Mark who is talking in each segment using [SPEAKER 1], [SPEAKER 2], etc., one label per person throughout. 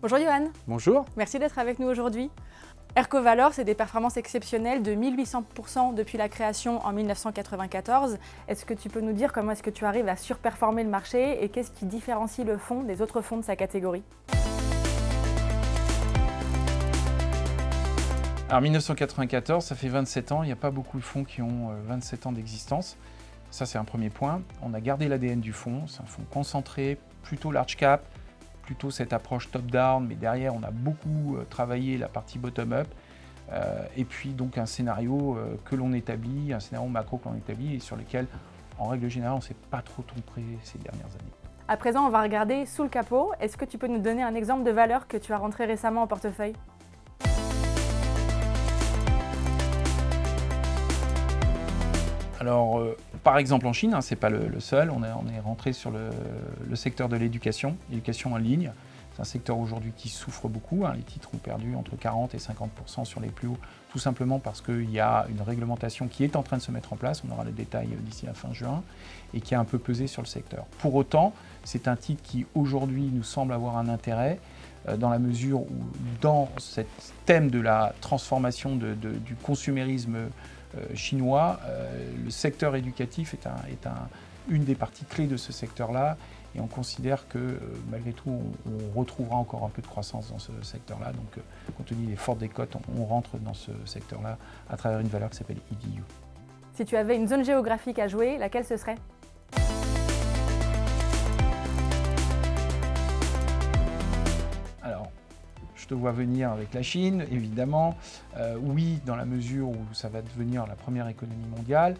[SPEAKER 1] Bonjour Johan.
[SPEAKER 2] Bonjour.
[SPEAKER 1] Merci d'être avec nous aujourd'hui. ERCO-Valor, c'est des performances exceptionnelles de 1800% depuis la création en 1994. Est-ce que tu peux nous dire comment est-ce que tu arrives à surperformer le marché et qu'est-ce qui différencie le fonds des autres fonds de sa catégorie?
[SPEAKER 2] Alors 1994, ça fait 27 ans, il n'y a pas beaucoup de fonds qui ont 27 ans d'existence. Ça c'est un premier point. On a gardé l'ADN du fonds, c'est un fonds concentré, plutôt large cap, plutôt cette approche top-down, mais derrière on a beaucoup travaillé la partie bottom-up. Et puis donc un scénario que l'on établit, un scénario macro que l'on établit et sur lequel en règle générale on ne s'est pas trop trompé ces dernières années.
[SPEAKER 1] À présent, on va regarder sous le capot. Est-ce que tu peux nous donner un exemple de valeur que tu as rentré récemment en portefeuille?
[SPEAKER 2] Alors, par exemple en Chine, ce n'est pas le seul, on est rentré sur le secteur de l'éducation en ligne. C'est un secteur aujourd'hui qui souffre beaucoup. Les titres ont perdu entre 40 et 50% sur les plus hauts, tout simplement parce qu'il y a une réglementation qui est en train de se mettre en place, on aura le détail d'ici la fin juin, et qui a un peu pesé sur le secteur. Pour autant, c'est un titre qui aujourd'hui nous semble avoir un intérêt, dans la mesure où dans ce thème de la transformation du consumérisme chinois, le secteur éducatif est une des parties clés de ce secteur-là et on considère que malgré tout on retrouvera encore un peu de croissance dans ce secteur-là. Donc compte tenu des fortes décotes, on rentre dans ce secteur-là à travers une valeur qui s'appelle EDU.
[SPEAKER 1] Si tu avais une zone géographique à jouer, laquelle ce serait?
[SPEAKER 2] Alors, je te vois venir avec la Chine, évidemment. Oui, dans la mesure où ça va devenir la première économie mondiale.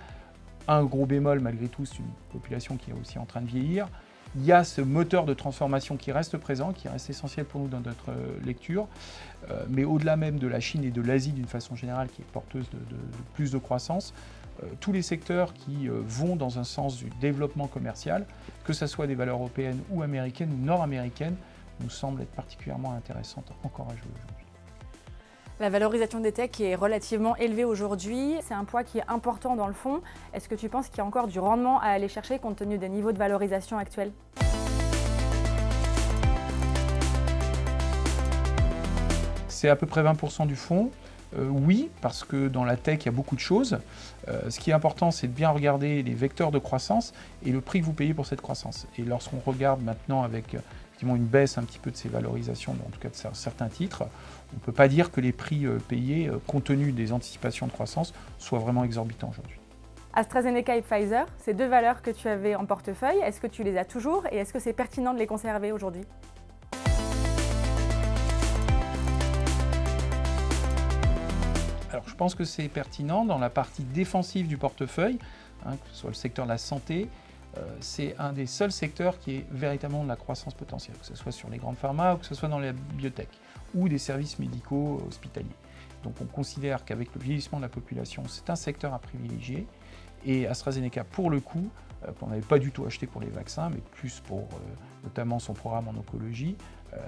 [SPEAKER 2] Un gros bémol, malgré tout, c'est une population qui est aussi en train de vieillir. Il y a ce moteur de transformation qui reste présent, qui reste essentiel pour nous dans notre lecture. Mais au-delà même de la Chine et de l'Asie d'une façon générale, qui est porteuse de plus de croissance, tous les secteurs qui vont dans un sens du développement commercial, que ce soit des valeurs européennes ou américaines ou nord-américaines, nous semblent être particulièrement intéressantes encore à jouer aujourd'hui.
[SPEAKER 1] La valorisation des techs est relativement élevée aujourd'hui, c'est un poids qui est important dans le fonds. Est-ce que tu penses qu'il y a encore du rendement à aller chercher compte tenu des niveaux de valorisation actuels?
[SPEAKER 2] C'est à peu près 20% du fonds. Oui, parce que dans la tech, il y a beaucoup de choses. Ce qui est important, c'est de bien regarder les vecteurs de croissance et le prix que vous payez pour cette croissance. Et lorsqu'on regarde maintenant avec effectivement une baisse un petit peu de ces valorisations, en tout cas de certains titres, on ne peut pas dire que les prix payés, compte tenu des anticipations de croissance, soient vraiment exorbitants aujourd'hui.
[SPEAKER 1] AstraZeneca et Pfizer, c'est deux valeurs que tu avais en portefeuille. Est-ce que tu les as toujours et est-ce que c'est pertinent de les conserver aujourd'hui?
[SPEAKER 2] Alors, je pense que c'est pertinent dans la partie défensive du portefeuille, que ce soit le secteur de la santé. C'est un des seuls secteurs qui est véritablement de la croissance potentielle, que ce soit sur les grandes pharma ou que ce soit dans la biotech ou des services médicaux hospitaliers. Donc on considère qu'avec le vieillissement de la population, c'est un secteur à privilégier. Et AstraZeneca, pour le coup, qu'on n'avait pas du tout acheté pour les vaccins, mais plus pour notamment son programme en oncologie,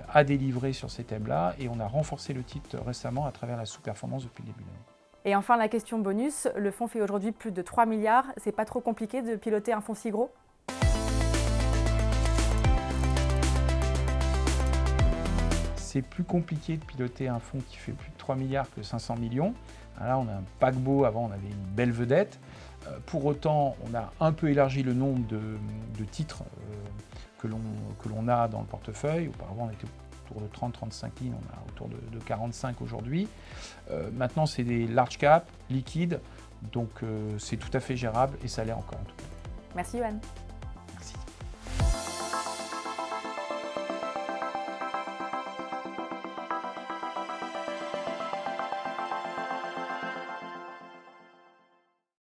[SPEAKER 2] a délivré sur ces thèmes-là et on a renforcé le titre récemment à travers la sous-performance depuis le début de l'année.
[SPEAKER 1] Et enfin, la question bonus, le fonds fait aujourd'hui plus de 3 milliards. C'est pas trop compliqué de piloter un fonds si gros?
[SPEAKER 2] C'est plus compliqué de piloter un fonds qui fait plus de 3 milliards que 500 millions. Là, on a un paquebot, avant on avait une belle vedette. Pour autant, on a un peu élargi le nombre de titres que l'on a dans le portefeuille. Auparavant, on était autour de 30-35 lignes, on a autour de 45 aujourd'hui. Maintenant, c'est des large cap, liquides, donc c'est tout à fait gérable et ça l'est encore en tout cas.
[SPEAKER 1] Merci Johan.